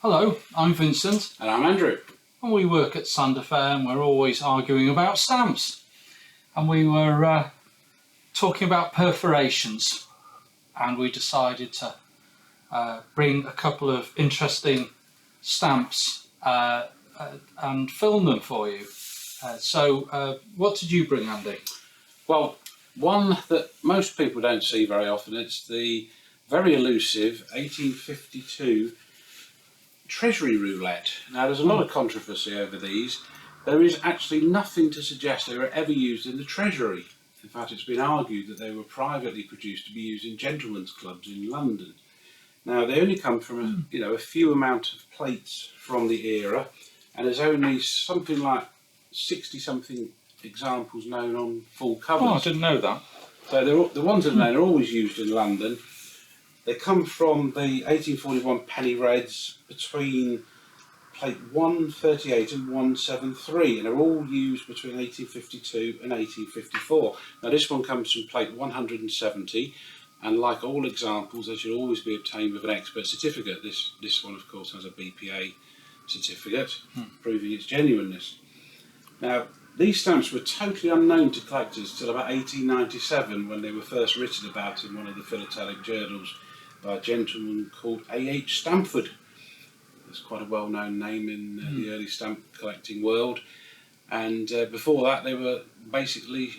Hello, I'm Vincent. And I'm Andrew. And we work at Santa Fe and we're always arguing about stamps. And we were talking about perforations, and we decided to bring a couple of interesting stamps and film them for you. So what did you bring, Andy? Well, one that most people don't see very often, it's the very elusive 1852 Treasury roulette. Now, there's a lot of controversy over these. There is actually nothing to suggest they were ever used in the Treasury. In fact, it's been argued that they were privately produced to be used in gentlemen's clubs in London. Now, they only come from a few amount of plates from the era, and there's only something like 60-something examples known on full covers. Oh, I didn't know that. So the ones that are known are always used in London. They come from the 1841 penny reds between plate 138 and 173, and they're all used between 1852 and 1854. Now, this one comes from plate 170, and like all examples, they should always be obtained with an expert certificate. This one, of course, has a BPA certificate proving its genuineness. Now, these stamps were totally unknown to collectors till about 1897, when they were first written about in one of the philatelic journals by a gentleman called A.H. Stamford. It's quite a well-known name in the early stamp collecting world. And before that, they were basically,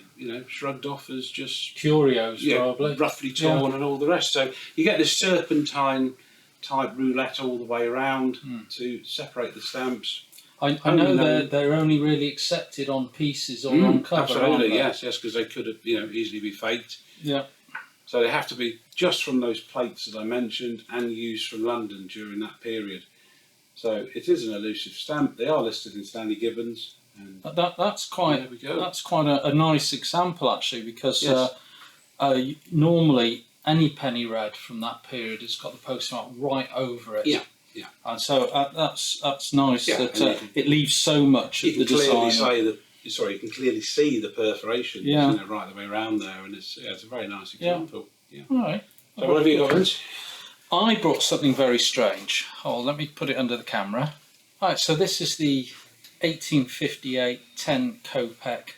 shrugged off as just curios, probably roughly torn and all the rest. So you get this serpentine type roulette all the way around to separate the stamps. I know they're only really accepted on pieces or on cover. Absolutely, yes, because they could have, easily be faked. Yeah. So they have to be just from those plates that I mentioned and used from London during that period. So it is an elusive stamp. They are listed in Stanley Gibbons. And that's quite a nice example, actually, because yes. Normally any penny red from that period has got the postmark right over it. Yeah. And so that's nice that it leaves so much of the design. You can clearly see the perforations right the way around there, and it's a very nice example. Yeah. All right. So what have you got, Vince? I brought something very strange. Let me put it under the camera. All right, so this is the 1858 10 kopeck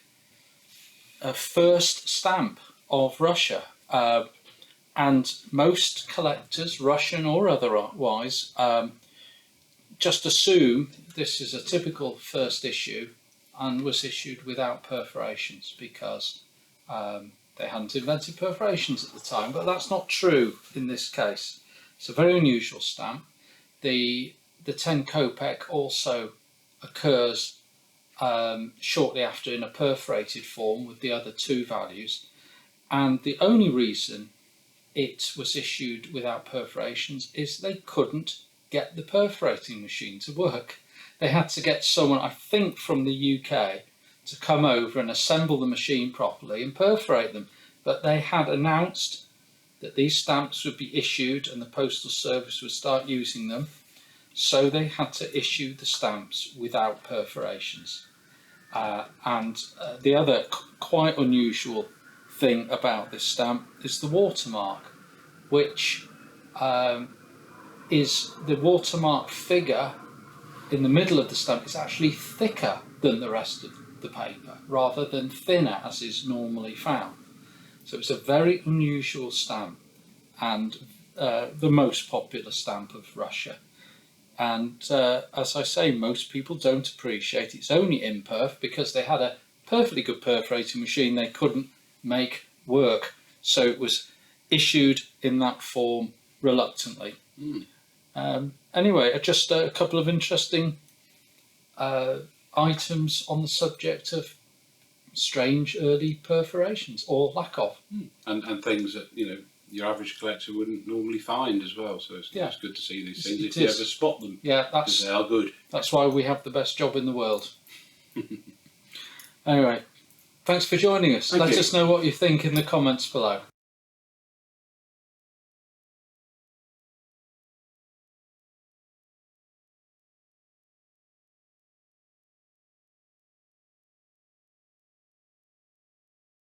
first stamp of Russia. And most collectors, Russian or otherwise, just assume this is a typical first issue and was issued without perforations because they hadn't invented perforations at the time. But that's not true in this case. It's a very unusual stamp. The 10 kopeck also occurs shortly after in a perforated form with the other two values. And the only reason it was issued without perforations is they couldn't get the perforating machine to work. They had to get someone, I think from the UK, to come over and assemble the machine properly and perforate them. But they had announced that these stamps would be issued and the postal service would start using them, so they had to issue the stamps without perforations. And the other quite unusual thing about this stamp is the watermark, which is the watermark figure in the middle of the stamp is actually thicker than the rest of the paper rather than thinner as is normally found. So it's a very unusual stamp and the most popular stamp of Russia. And as I say, most people don't appreciate it's only imperf because they had a perfectly good perforating machine they couldn't make work, so it was issued in that form reluctantly. Anyway, just a couple of interesting items on the subject of strange early perforations or lack of, and things that your average collector wouldn't normally find as well. So it's good to see these things if you ever spot them. Yeah, they are good. That's why we have the best job in the world. Anyway. Thanks for joining us. Let us know what you think in the comments below.